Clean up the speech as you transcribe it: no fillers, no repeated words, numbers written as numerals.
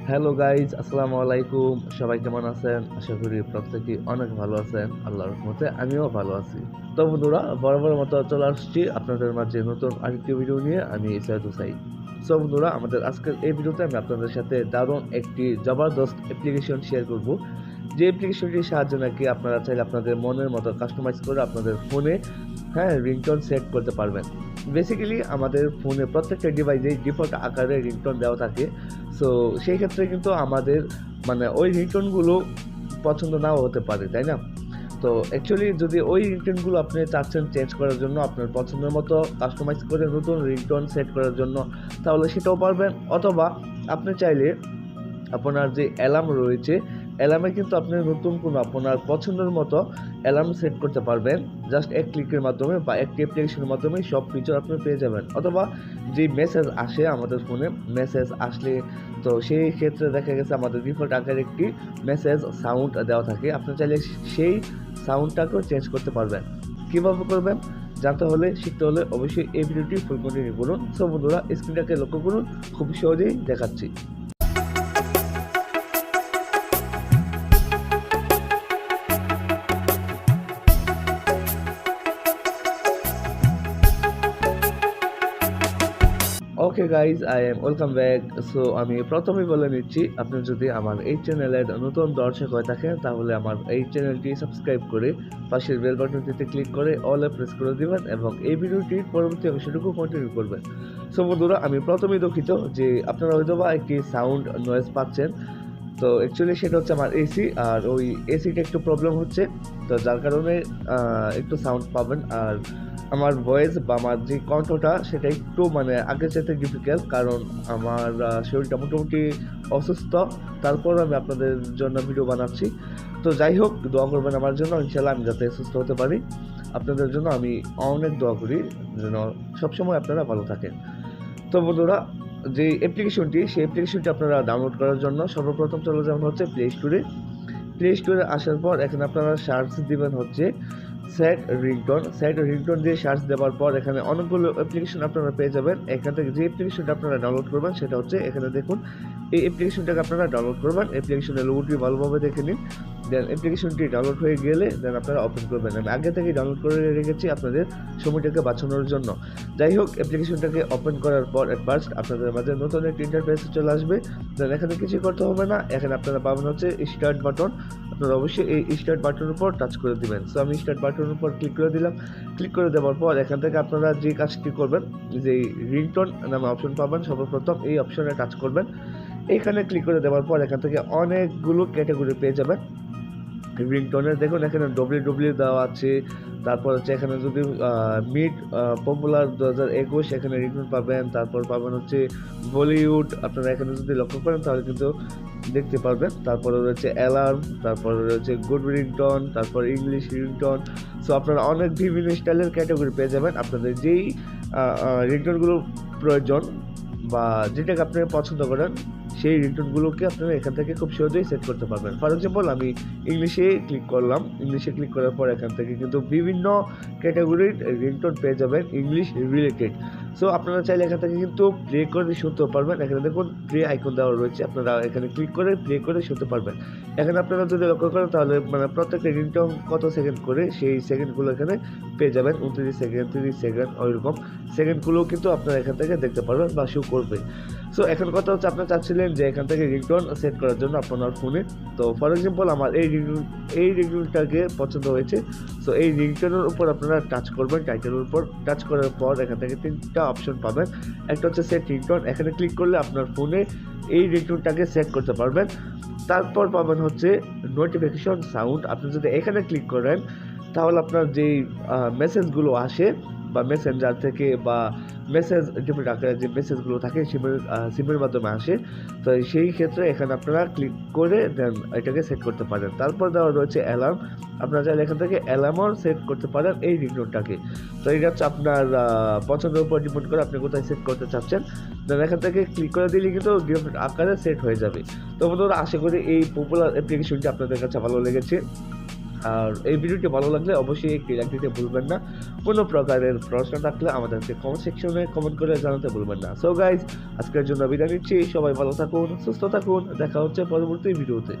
Hello guys, আসসালামু আলাইকুম। সবাই কেমন আছেন? আশা করি প্রত্যেকেই অনেক ভালো আছেন। আল্লাহর রহমতে আমিও ভালো আছি। তো বন্ধুরা, বরাবরের মতো চলে আসছি আপনাদের মাঝে নতুন আরেকটি ভিডিও নিয়ে। আমি সৈয়দ হুসাইন। সো বন্ধুরা, আমাদের আজকের এই ভিডিওতে আমি আপনাদের সাথে দারুণ একটি জবরদস্ত অ্যাপ্লিকেশন শেয়ার করব, যে অ্যাপ্লিকেশনটির সাহায্যে নাকি আপনারা চাইলে আপনাদের মনের মতো কাস্টমাইজ করে আপনাদের ফোনে রিংটোন সেট করতে পারবেন। বেসিক্যালি আমাদের ফোনে প্রত্যেকটা ডিভাইসেই ডিফল্ট আকারে রিংটোন দেওয়া থাকে। সো সেই ক্ষেত্রে কিন্তু আমাদের ওই রিংটোনগুলো পছন্দ নাও হতে পারে, তাই না? তো অ্যাকচুয়ালি যদি ওই রিংটোনগুলো আপনি চাচ্ছেন চেঞ্জ করার জন্য, আপনার পছন্দের মতো কাস্টমাইজ করে নতুন রিংটোন সেট করার জন্য, তাহলে সেটাও পারবেন। অথবা আপনি চাইলে আপনার যে অ্যালার্ম রয়েছে, অ্যালার্মে কিন্তু আপনি নতুন কোনো আপনার পছন্দের মতো অ্যালার্ম সেট করতে পারবেন। জাস্ট এক ক্লিকের মাধ্যমে বা একটি অ্যাপ্লিকেশনের মাধ্যমে সব ফিচার আপনি পেয়ে যাবেন। অথবা যে মেসেজ আসে আমাদের ফোনে, মেসেজ আসলে তো সেই ক্ষেত্রে দেখা গেছে আমাদের ডিফল্ট আকারে একটি মেসেজ সাউন্ড দেওয়া থাকে। আপনি চাইলে সেই সাউন্ডটাকেও চেঞ্জ করতে পারবেন। কীভাবে করবেন জানতে হলে, শিখতে হলে অবশ্যই এই ভিডিওটি ফুল কন্টিনিউ করুন। সো বন্ধুরা, স্ক্রিনটাকে লক্ষ্য করুন, খুব সহজেই দেখাচ্ছি। Okay guys, I am welcome back. So আমি প্রথমেই বলে নিচ্ছি, আপনি যদি আমার এই চ্যানেলের নতুন দর্শক হয়ে থাকেন, তাহলে আমার এই চ্যানেলটি সাবস্ক্রাইব করে পাশের বেল বাটনটিতে ক্লিক করে অলে প্রেস করে দিবেন এবং এই ভিডিওটির পরবর্তী অংশটুকু কন্টিনিউ করবেন। সো বন্ধুরা, আমি প্রথমেই দুঃখিত যে আপনারা হয়তো বা একটি সাউন্ড নয়েজ পাচ্ছেন। তো অ্যাকচুয়ালি সেটা হচ্ছে আমার এসি, আর ওই এসিটা একটু প্রবলেম হচ্ছে, তো যার কারণে একটু সাউন্ড পাবেন। আর আমার ভয়েস বা আমার যে কণ্ঠটা সেটা একটু আগের চাইতে ডিফিকাল্ট, কারণ আমার শরীরটা মোটামুটি অসুস্থ। তারপর আমি আপনাদের জন্য ভিডিও বানাচ্ছি। তো যাই হোক, দোয়া করবেন আমার জন্য, ইনশাল্লাহ আমি যাতে সুস্থ হতে পারি। আপনাদের জন্য আমি অনেক দোয়া করি যেন সবসময় আপনারা ভালো থাকেন। তো বন্ধুরা, যে অ্যাপ্লিকেশনটি, সেই অ্যাপ্লিকেশনটি আপনারা ডাউনলোড করার জন্য সর্বপ্রথম চলে যাবেন হচ্ছে প্লে স্টোরে আসার পর এখানে আপনারা সার্চ দিবেন হচ্ছে সেট রিংটোন দিয়ে সার্চ দেওয়ার পর এখানে অনেকগুলো অ্যাপ্লিকেশন আপনারা পেয়ে যাবেন। এখান থেকে যে অ্যাপ্লিকেশনটা আপনারা ডাউনলোড করবেন সেটা হচ্ছে, এখানে দেখুন, এই অ্যাপ্লিকেশনটাকে আপনারা ডাউনলোড করবেন। অ্যাপ্লিকেশনের লোগোটি ভালোভাবে দেখে নিন। দেন অ্যাপ্লিকেশনটি ডাউনলোড হয়ে গেলে দেন আপনারা ওপেন করবেন। আমি আগে থেকে ডাউনলোড করে রেখেছি আপনাদের সময়টাকে বাঁচানোর জন্য। যাই হোক, অ্যাপ্লিকেশনটাকে ওপেন করার পর এট ফার্স্ট আপনাদের মাঝে নতুন একটি ইন্টারফেস চলে আসবে। দেন এখানে কিছু করতে হবে না, এখানে আপনারা পাবেন হচ্ছে স্টার্ট বাটন। আপনারা অবশ্যই এই স্টার্ট বাটনের উপর টাচ করে দিবেন। সো আমি স্টার্ট বাটনের উপর ক্লিক করে দিলাম। ক্লিক করে দেওয়ার পর এখান থেকে আপনারা যে কাজটি করবেন, যে রিংটোন নামে অপশন পাবেন, সর্বপ্রথম এই অপশনে টাচ করবেন। এইখানে ক্লিক করে দেওয়ার পর এখান থেকে অনেকগুলো ক্যাটাগরি পেয়ে যাবেন রিংটোনের। দেখুন এখানে ডব্লিউ দেওয়া আছে। তারপর হচ্ছে এখানে যদি মিড পপুলার 2021 এখানে রিংটোন পাবেন। তারপর পাবেন হচ্ছে বলিউড। আপনারা এখানে যদি লক্ষ্য করেন তাহলে কিন্তু দেখতে পারবেন। তারপরে রয়েছে অ্যালার্ম, তারপরে রয়েছে গুড রিংটোন, তারপর ইংলিশ রিংটোন। সো আপনারা অনেক বিভিন্ন স্টাইলের ক্যাটাগরি পেয়ে যাবেন। আপনাদের যেই রিংটোনগুলো প্রয়োজন বা যেটাকে আপনি পছন্দ করেন, সেই রিংটোনগুলোকে আপনারা এখান থেকে খুব সহজেই সেট করতে পারবেন। ফর এক্সাম্পল, আমি ইংলিশে ক্লিক করলাম। ইংলিশে ক্লিক করার পর এখান থেকে কিন্তু বিভিন্ন ক্যাটাগরির রিংটোন পেয়ে যাবেন ইংলিশ রিলেটেড। সো আপনারা চাইলে এখান থেকে কিন্তু প্লে করে শুনতেও পারবেন। এখানে দেখুন প্লে আইকন দেওয়া রয়েছে, আপনারা এখানে ক্লিক করে প্লে করে শুনতে পারবেন। এখানে আপনারা যদি লক্ষ্য করেন তাহলে প্রত্যেকটা রিংটোন কত সেকেন্ড করে, সেই সেকেন্ডগুলো এখানে পেয়ে যাবেন। 29 সেকেন্ড, 30 সেকেন্ড, ওইরকম সেকেন্ডগুলো কিন্তু আপনারা এখান থেকে দেখতে পারবেন বা শো করবে। সো এখন কথা হচ্ছে, আপনারা চাচ্ছিলেন যে এখান থেকে রিংটোন সেট করার জন্য আপনার ফোনে। তো ফর এক্সাম্পল, আমার এই রিংটোনটাকে পছন্দ হয়েছে। সো এই রিংটোনের উপর আপনারা টাচ করবেন, টাইটেলের উপর টাচ করার পর এখান থেকে তিনটা অপশন পাবেন। একটা হচ্ছে সেট রিংটোন, এখানে ক্লিক করলে আপনার ফোনে এই রিংটোনটাকে সেট করতে পারবেন। তারপর পাবেন হচ্ছে নোটিফিকেশন সাউন্ড। আপনি যদি এখানে ক্লিক করেন তাহলে আপনার যেই মেসেজগুলো আসে বা মেসেঞ্জার থেকে বা মেসেজ ডিফারেন্ট আকারে যে মেসেজগুলো থাকে সিমের মাধ্যমে আসে, তো সেই ক্ষেত্রে এখানে আপনারা ক্লিক করে দেন এটাকে সেট করতে পারেন। তারপর দেওয়া রয়েছে অ্যালার্ম। আপনারা চাইলে এখান থেকে অ্যালার্মও সেট করতে পারেন এই রিংটোনটাকে। তো এটা হচ্ছে আপনার পছন্দের উপর ডিপেন্ড করে আপনি কোথায় সেট করতে চাচ্ছেন। দেন এখান থেকে ক্লিক করে দিলে কিন্তু ডিফারেন্ট আকারে সেট হয়ে যাবে। তো বন্ধুরা, আশা করি এই পপুলার অ্যাপ্লিকেশনটি আপনাদের কাছে ভালো লেগেছে। আর এই ভিডিওটি ভালো লাগলে অবশ্যই একটি লাইক দিতে ভুলবেন না। কোনো প্রকারের প্রশ্ন থাকলে আমাদেরকে কমেন্ট সেকশনে কমেন্ট করে জানাতে ভুলবেন না। সো গাইজ, আজকের জন্য বিদায় নিচ্ছি। সবাই ভালো থাকুন, সুস্থ থাকুন। দেখা হচ্ছে পরবর্তী ভিডিওতে।